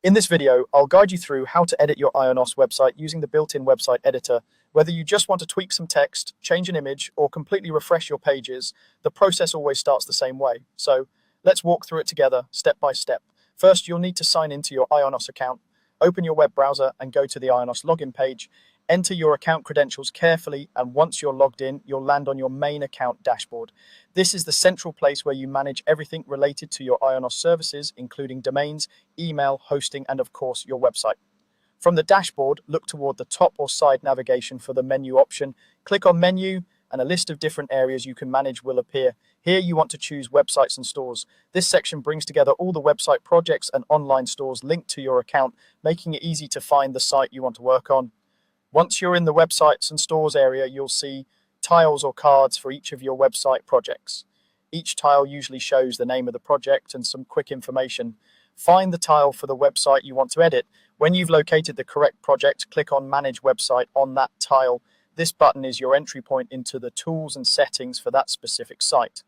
In this video, I'll guide you through how to edit your Ionos website using the built-in website editor. Whether you just want to tweak some text, change an image, or completely refresh your pages, the process always starts the same way. So let's walk through it together, step by step. First, you'll need to sign into your Ionos account. Open your web browser and go to the Ionos login page. Enter your account credentials carefully, and once you're logged in, you'll land on your main account dashboard. This is the central place where you manage everything related to your Ionos services, including domains, email, hosting, and of course, your website. From the dashboard, look toward the top or side navigation for the menu option. Click on Menu, and a list of different areas you can manage will appear. Here you want to choose Websites and Stores. This section brings together all the website projects and online stores linked to your account, making it easy to find the site you want to work on. Once you're in the Websites and Stores area, you'll see tiles or cards for each of your website projects. Each tile usually shows the name of the project and some quick information. Find the tile for the website you want to edit. When you've located the correct project, click on Manage Website on that tile. This button is your entry point into the tools and settings for that specific site.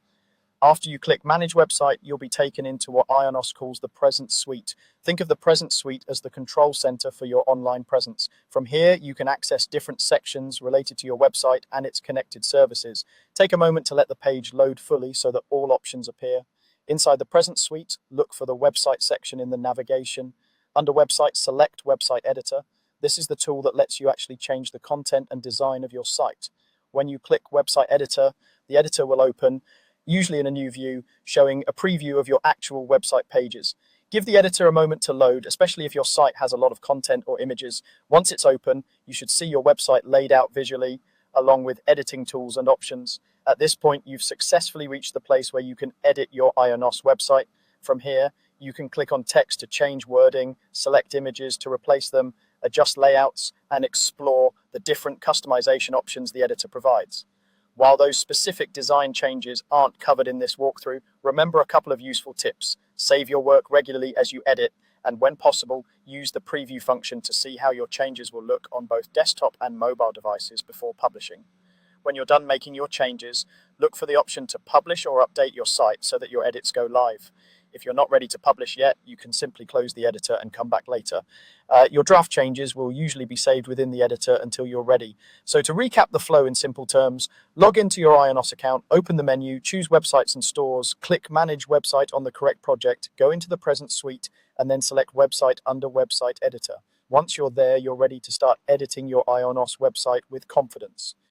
After you click Manage Website, you'll be taken into what Ionos calls the Presence Suite. Think of the Presence Suite as the control center for your online presence. From here, you can access different sections related to your website and its connected services. Take a moment to let the page load fully so that all options appear. Inside the Presence Suite, look for the Website section in the navigation. Under Website, select Website Editor. This is the tool that lets you actually change the content and design of your site. When you click Website Editor, the editor will open, usually in a new view, showing a preview of your actual website pages. Give the editor a moment to load, especially if your site has a lot of content or images. Once it's open, you should see your website laid out visually, along with editing tools and options. At this point, you've successfully reached the place where you can edit your Ionos website. From here, you can click on text to change wording, select images to replace them, adjust layouts, and explore the different customization options the editor provides. While those specific design changes aren't covered in this walkthrough, remember a couple of useful tips. Save your work regularly as you edit, and when possible, use the preview function to see how your changes will look on both desktop and mobile devices before publishing. When you're done making your changes, look for the option to publish or update your site so that your edits go live. If you're not ready to publish yet, you can simply close the editor and come back later. Your draft changes will usually be saved within the editor until you're ready. So to recap the flow in simple terms, log into your Ionos account, open the menu, choose Websites and Stores, click Manage Website on the correct project, go into the Presence Suite, and then select Website under Website Editor. Once you're there, you're ready to start editing your Ionos website with confidence.